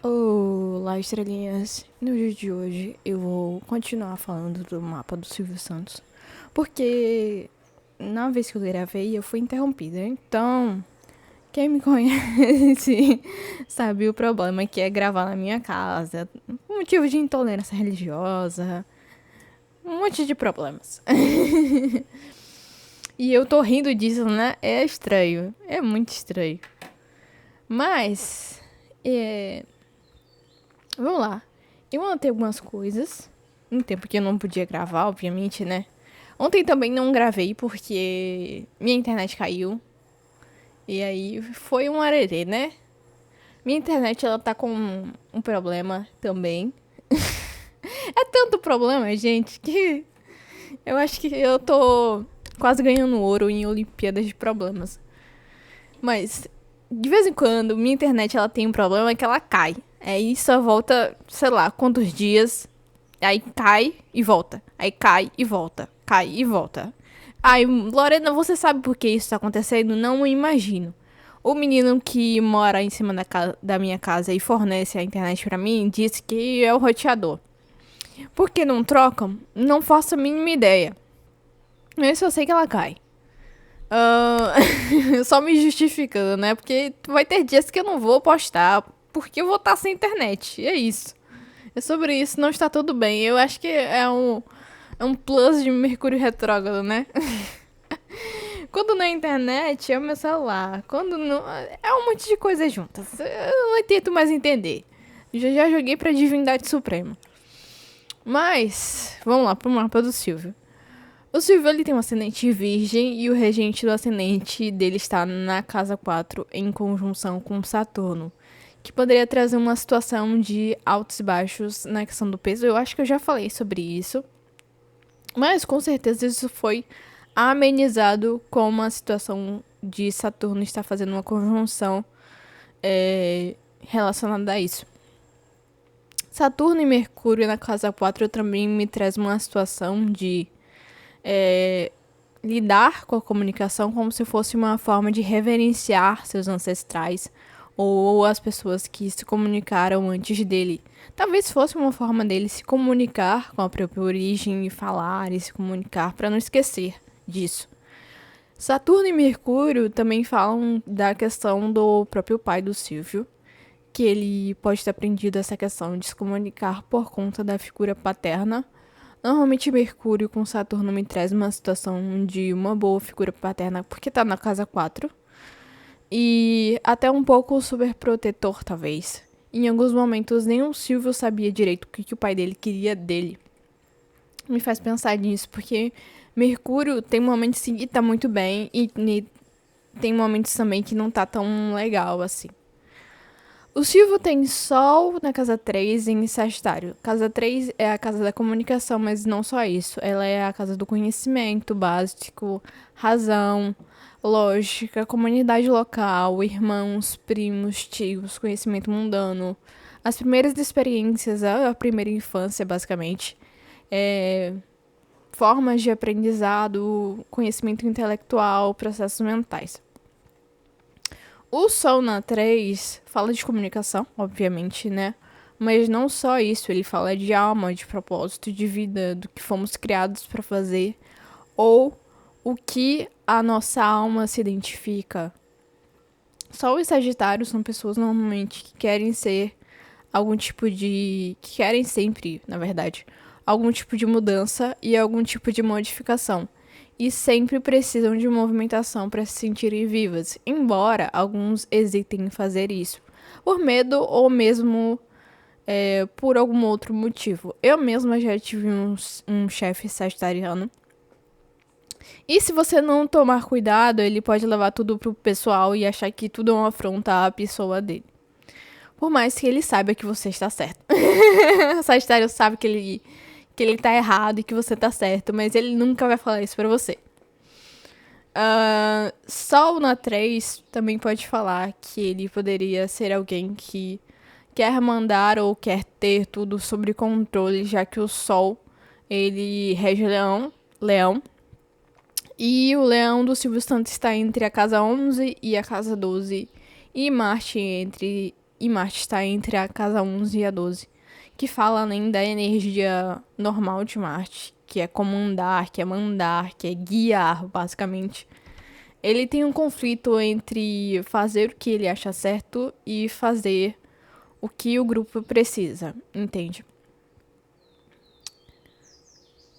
Olá, estrelinhas! No dia de hoje eu vou continuar falando do mapa do Silvio Santos, porque na vez que eu gravei eu fui interrompida. Então, quem me conhece sabe o problema que é gravar na minha casa, motivo de intolerância religiosa, um monte de problemas. E eu tô rindo disso, né? É estranho, é muito estranho. Mas, vamos lá. Eu anotei algumas coisas. Um tempo que eu não podia gravar, obviamente, né? Ontem também não gravei porque minha internet caiu. E aí foi um arerê, né? Minha internet, ela tá com um problema também. É tanto problema, gente, que eu acho que eu tô quase ganhando ouro em Olimpíadas de problemas. Mas, de vez em quando, minha internet, ela tem um problema que ela cai. Aí só volta, sei lá, quantos dias. Aí cai e volta. Aí cai e volta. Cai e volta. Aí, Lorena, você sabe por que isso tá acontecendo? Não imagino. O menino que mora em cima da minha casa e fornece a internet pra mim disse que é o roteador. Por que não trocam? Não faço a mínima ideia. Eu só sei que ela cai. Ah, só me justificando, né? Porque vai ter dias que eu não vou postar porque eu vou estar sem internet. E é isso. É sobre isso, não está tudo bem. Eu acho que é um plus de Mercúrio retrógrado, né? Quando não é internet, é o meu celular. Quando não. É um monte de coisas juntas. Eu não tento mais entender. Já joguei pra Divindade Suprema. Mas, vamos lá pro mapa do Silvio. O Silvio ele tem um ascendente virgem e o regente do ascendente dele está na casa 4 em conjunção com Saturno, que poderia trazer uma situação de altos e baixos na questão do peso. Eu acho que eu já falei sobre isso, mas com certeza isso foi amenizado com uma situação de Saturno estar fazendo uma conjunção relacionada a isso. Saturno e Mercúrio na casa 4 também me traz uma situação de lidar com a comunicação como se fosse uma forma de reverenciar seus ancestrais ou as pessoas que se comunicaram antes dele. Talvez fosse uma forma dele se comunicar com a própria origem e falar e se comunicar para não esquecer disso. Saturno e Mercúrio também falam da questão do próprio pai do Silvio, que ele pode ter aprendido essa questão de se comunicar por conta da figura paterna. Normalmente Mercúrio com Saturno me traz uma situação de uma boa figura paterna, porque tá na casa 4. E até um pouco super protetor, talvez. Em alguns momentos, nem o Silvio sabia direito o que o pai dele queria dele. Me faz pensar nisso, porque Mercúrio tem momentos que tá muito bem e tem momentos também que não tá tão legal assim. O Silvio tem Sol na casa 3 em Sagitário. Casa 3 é a casa da comunicação, mas não só isso. Ela é a casa do conhecimento básico, razão, lógica, comunidade local, irmãos, primos, tios, conhecimento mundano. As primeiras experiências, a primeira infância, basicamente. Formas de aprendizado, conhecimento intelectual, processos mentais. O Sol na 3 fala de comunicação, obviamente, né? Mas não só isso, ele fala de alma, de propósito de vida, do que fomos criados para fazer, ou o que a nossa alma se identifica. Sol e Sagitário são pessoas normalmente que querem ser algum tipo de. Que querem sempre, na verdade, algum tipo de mudança e algum tipo de modificação e sempre precisam de movimentação para se sentirem vivas, embora alguns hesitem em fazer isso, por medo ou mesmo por algum outro motivo. Eu mesma já tive um chefe sagitariano. E se você não tomar cuidado, ele pode levar tudo pro pessoal e achar que tudo é uma afronta à pessoa dele. Por mais que ele saiba que você está certo. O Sagitário sabe que ele tá errado e que você tá certo, mas ele nunca vai falar isso pra você. Sol na 3 também pode falar que ele poderia ser alguém que quer mandar ou quer ter tudo sob controle, já que o Sol, ele rege leão, e o leão do Silvio Santos está entre a casa 11 e a casa 12, e Marte e Marte está entre a casa 11 e a 12, que fala além da energia normal de Marte, que é comandar, que é mandar, que é guiar, basicamente. Ele tem um conflito entre fazer o que ele acha certo e fazer o que o grupo precisa, entende?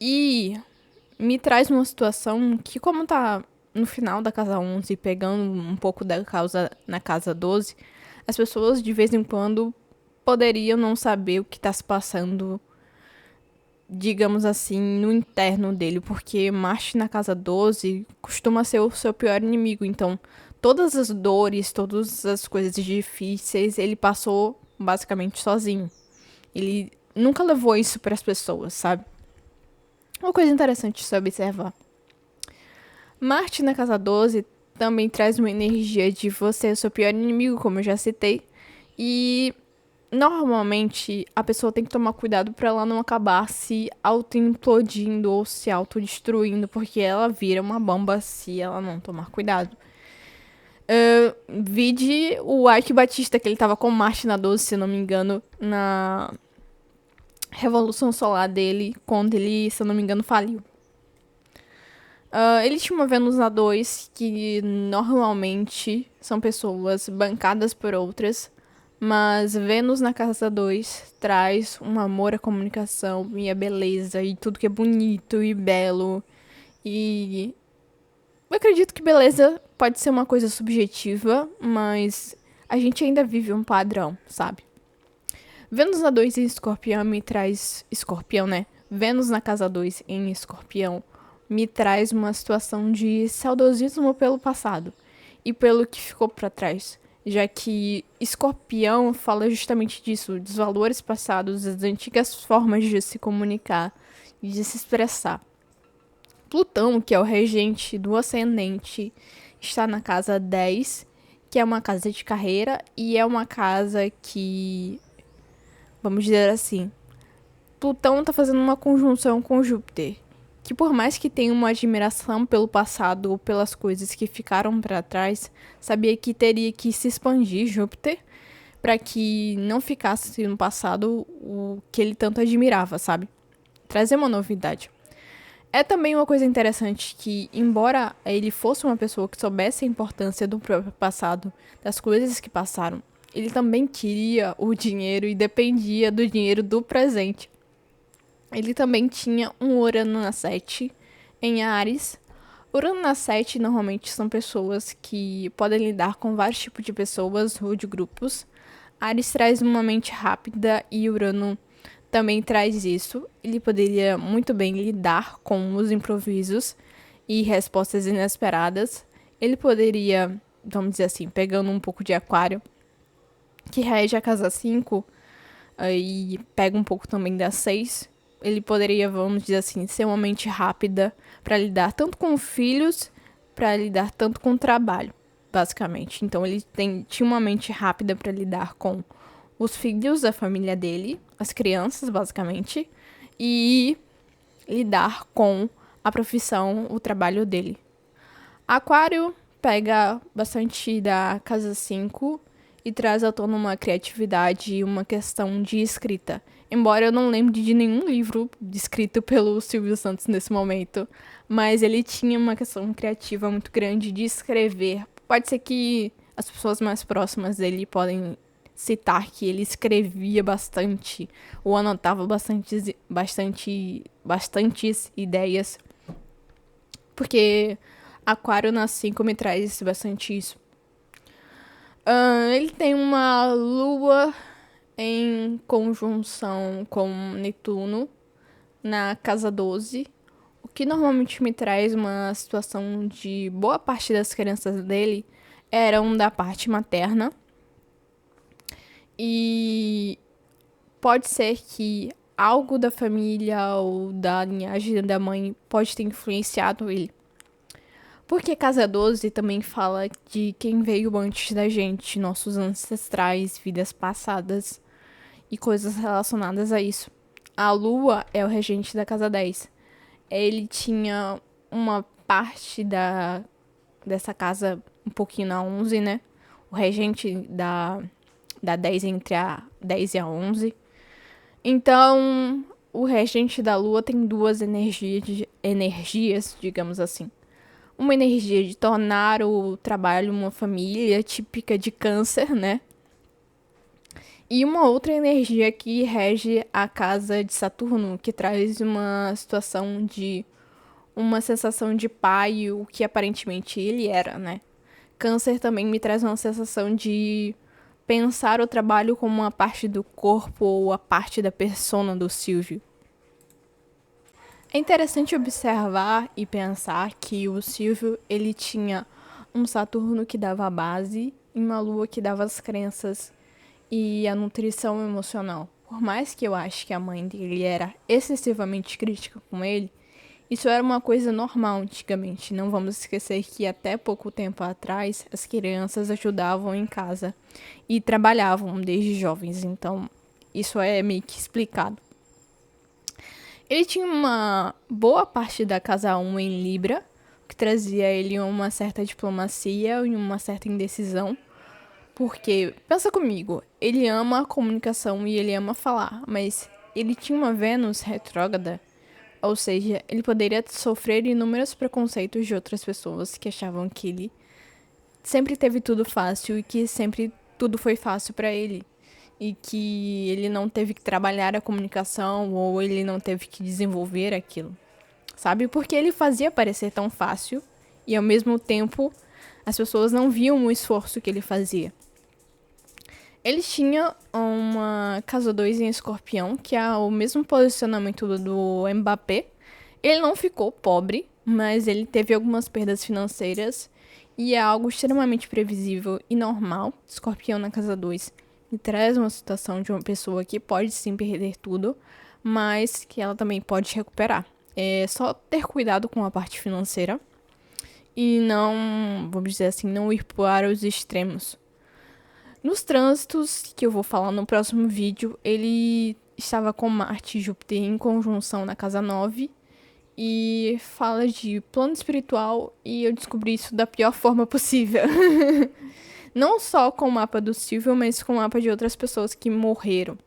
E me traz uma situação que, como tá no final da casa 11, pegando um pouco da causa na casa 12, as pessoas de vez em quando poderiam não saber o que tá se passando, digamos assim, no interno dele, porque Marte na casa 12 costuma ser o seu pior inimigo. Então, todas as dores, todas as coisas difíceis, ele passou basicamente sozinho. Ele nunca levou isso para as pessoas, sabe? Uma coisa interessante de se observar. Marte na casa 12 também traz uma energia de você, o seu pior inimigo, como eu já citei. E normalmente a pessoa tem que tomar cuidado para ela não acabar se auto-implodindo ou se autodestruindo, porque ela vira uma bomba se ela não tomar cuidado. Vide o Ike Batista, que ele tava com Marte na 12, se não me engano, na Revolução Solar dele, quando ele, se eu não me engano, faliu. Ele tinha uma Vênus na 2, que normalmente são pessoas bancadas por outras, mas Vênus na casa 2 traz um amor à comunicação e a beleza e tudo que é bonito e belo. E eu acredito que beleza pode ser uma coisa subjetiva, mas a gente ainda vive um padrão, sabe? Vênus na 2 em Escorpião me traz... Escorpião, né? Vênus na casa 2 em Escorpião me traz uma situação de saudosismo pelo passado e pelo que ficou para trás, já que Escorpião fala justamente disso, dos valores passados, das antigas formas de se comunicar e de se expressar. Plutão, que é o regente do ascendente, está na casa 10, que é uma casa de carreira e é uma casa que, vamos dizer assim, Plutão está fazendo uma conjunção com Júpiter, que por mais que tenha uma admiração pelo passado ou pelas coisas que ficaram para trás, sabia que teria que se expandir Júpiter para que não ficasse no passado o que ele tanto admirava, sabe? Trazer uma novidade. É também uma coisa interessante que, embora ele fosse uma pessoa que soubesse a importância do próprio passado, das coisas que passaram, ele também queria o dinheiro e dependia do dinheiro do presente. Ele também tinha um Urano na 7 em Áries. Urano na 7 normalmente são pessoas que podem lidar com vários tipos de pessoas ou de grupos. Áries traz uma mente rápida e Urano também traz isso. Ele poderia muito bem lidar com os improvisos e respostas inesperadas. Ele poderia, vamos dizer assim, pegando um pouco de Aquário, que rege a casa 5, e pega um pouco também da 6. Ele poderia, vamos dizer assim, ser uma mente rápida para lidar tanto com filhos, para lidar tanto com trabalho, basicamente. Então ele tinha uma mente rápida para lidar com os filhos da família dele, as crianças, basicamente, e lidar com a profissão, o trabalho dele. Aquário pega bastante da casa 5 e traz à tona uma criatividade e uma questão de escrita. Embora eu não lembre de nenhum livro escrito pelo Silvio Santos nesse momento, mas ele tinha uma questão criativa muito grande de escrever. Pode ser que as pessoas mais próximas dele podem citar que ele escrevia bastante ou anotava bastantes ideias, porque Aquário na 5 me traz bastante isso. Ele tem uma lua em conjunção com Netuno na casa 12, o que normalmente me traz uma situação de boa parte das crianças dele eram da parte materna. E pode ser que algo da família ou da linhagem da mãe pode ter influenciado ele. Porque casa 12 também fala de quem veio antes da gente, nossos ancestrais, vidas passadas e coisas relacionadas a isso. A lua é o regente da casa 10. Ele tinha uma parte dessa casa um pouquinho na 11, né? O regente da 10 entre a 10 e a 11. Então, o regente da lua tem duas energias, digamos assim. Uma energia de tornar o trabalho uma família típica de câncer, né? E uma outra energia que rege a casa de Saturno, que traz uma situação de uma sensação de pai, o que aparentemente ele era, né? Câncer também me traz uma sensação de pensar o trabalho como uma parte do corpo ou a parte da persona do Silvio. É interessante observar e pensar que o Silvio, ele tinha um Saturno que dava a base e uma lua que dava as crenças e a nutrição emocional. Por mais que eu ache que a mãe dele era excessivamente crítica com ele, isso era uma coisa normal antigamente. Não vamos esquecer que até pouco tempo atrás as crianças ajudavam em casa e trabalhavam desde jovens, então isso é meio que explicado. Ele tinha uma boa parte da casa 1 em Libra, que trazia ele uma certa diplomacia e uma certa indecisão. Porque, pensa comigo, ele ama a comunicação e ele ama falar, mas ele tinha uma Vênus retrógrada, ou seja, ele poderia sofrer inúmeros preconceitos de outras pessoas que achavam que ele sempre teve tudo fácil e que sempre tudo foi fácil pra ele. E que ele não teve que trabalhar a comunicação ou ele não teve que desenvolver aquilo, sabe? Porque ele fazia parecer tão fácil e ao mesmo tempo as pessoas não viam o esforço que ele fazia. Ele tinha uma casa 2 em Escorpião, que é o mesmo posicionamento do Mbappé. Ele não ficou pobre, mas ele teve algumas perdas financeiras e é algo extremamente previsível e normal. Escorpião na casa 2 e traz uma situação de uma pessoa que pode sim perder tudo, mas que ela também pode recuperar. É só ter cuidado com a parte financeira e não, vamos dizer assim, não ir para os extremos. Nos trânsitos, que eu vou falar no próximo vídeo, ele estava com Marte e Júpiter em conjunção na casa 9 e fala de plano espiritual e eu descobri isso da pior forma possível. Não só com o mapa do Silvio, mas com o mapa de outras pessoas que morreram.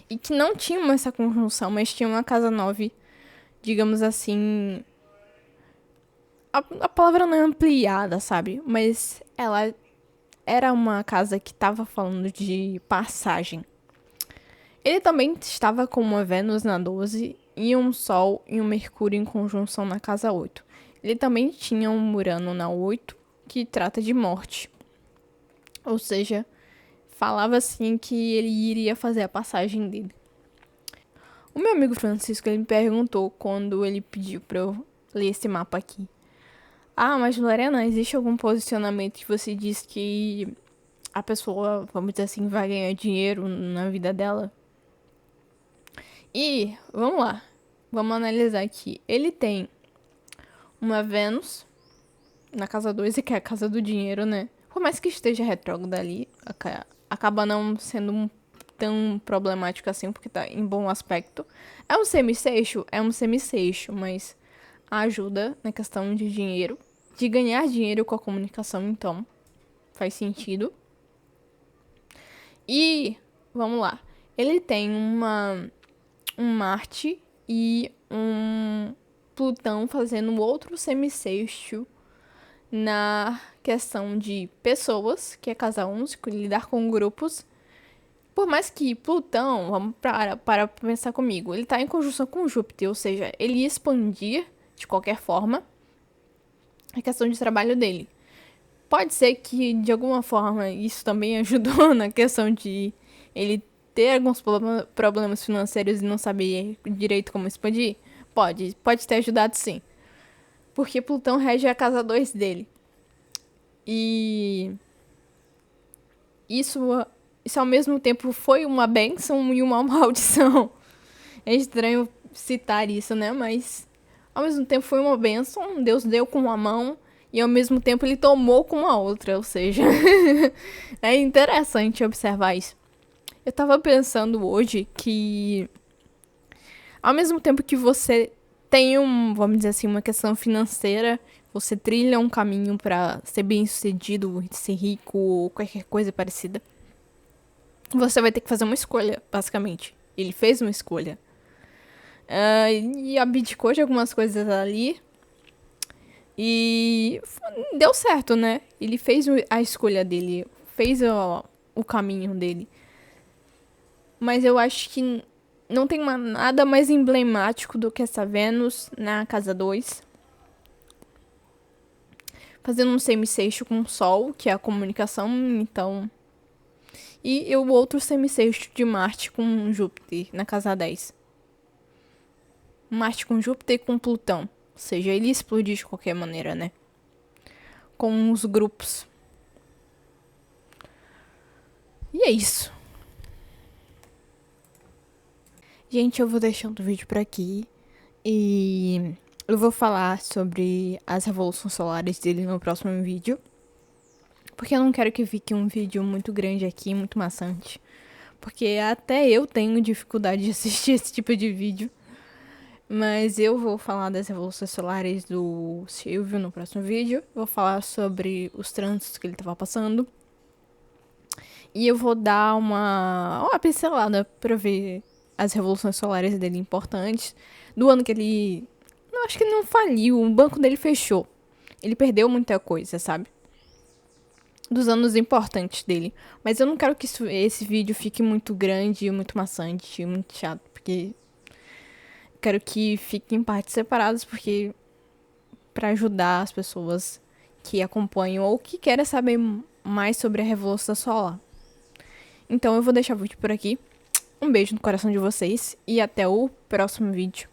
E que não tinham essa conjunção, mas tinham uma casa 9, digamos assim. A palavra não é ampliada, sabe? Mas ela era uma casa que estava falando de passagem. Ele também estava com uma Vênus na 12 e um Sol e um Mercúrio em conjunção na casa 8. Ele também tinha um Urano na 8, que trata de morte. Ou seja, falava assim que ele iria fazer a passagem dele. O meu amigo Francisco, ele me perguntou quando ele pediu pra eu ler esse mapa aqui. Ah, mas Lorena, existe algum posicionamento que você diz que a pessoa, vamos dizer assim, vai ganhar dinheiro na vida dela? E, vamos lá, vamos analisar aqui. Ele tem uma Vênus na casa 2, que é a casa do dinheiro, né? Por mais que esteja retrógrado ali, acaba não sendo tão problemático assim, porque tá em bom aspecto. É um semisseixo? É um semisseixo, mas ajuda na questão de dinheiro, de ganhar dinheiro com a comunicação, então faz sentido. E, vamos lá, ele tem um Marte e um Plutão fazendo outro semissexto na questão de pessoas, que é casa 11, lidar com grupos. Por mais que Plutão, vamos para pensar comigo, ele está em conjunção com Júpiter, ou seja, ele ia expandir, de qualquer forma, a questão de trabalho dele. Pode ser que, de alguma forma, isso também ajudou na questão de ele ter alguns problemas financeiros e não saber direito como expandir. Pode ter ajudado sim. Porque Plutão rege a casa 2 dele. E isso ao mesmo tempo foi uma bênção e uma maldição. É estranho citar isso, né? Mas ao mesmo tempo foi uma bênção. Deus deu com uma mão e ao mesmo tempo ele tomou com a outra. Ou seja, é interessante observar isso. Eu tava pensando hoje que ao mesmo tempo que você tem vamos dizer assim, uma questão financeira, você trilha um caminho pra ser bem-sucedido, ser rico ou qualquer coisa parecida. você vai ter que fazer uma escolha, basicamente. Ele fez uma escolha. E abdicou de algumas coisas ali. E deu certo, né? Ele fez a escolha dele. Fez o caminho dele. Mas eu acho que não tem nada mais emblemático do que essa Vênus na casa 2. Fazendo um semissexto com o Sol, que é a comunicação, então. E o outro semissexto de Marte com Júpiter, na casa 10. Marte com Júpiter e com Plutão. Ou seja, ele explodir de qualquer maneira, né? Com os grupos. E é isso. Gente, eu vou deixando o vídeo por aqui. E eu vou falar sobre as revoluções solares dele no próximo vídeo. Porque eu não quero que fique um vídeo muito grande aqui, muito maçante. Porque até eu tenho dificuldade de assistir esse tipo de vídeo. Mas eu vou falar das revoluções solares do Silvio no próximo vídeo. Vou falar sobre os trânsitos que ele estava passando. E eu vou dar uma pincelada pra ver as revoluções solares dele importantes. Do ano que ele... Não, acho que ele não faliu. O banco dele fechou. Ele perdeu muita coisa, sabe? Dos anos importantes dele. Mas eu não quero que esse vídeo fique muito grande, muito maçante, muito chato. Porque quero que fique em partes separadas, porque para ajudar as pessoas que acompanham ou que querem saber mais sobre a Revolução Solar. Então eu vou deixar o vídeo por aqui. Um beijo no coração de vocês e até o próximo vídeo.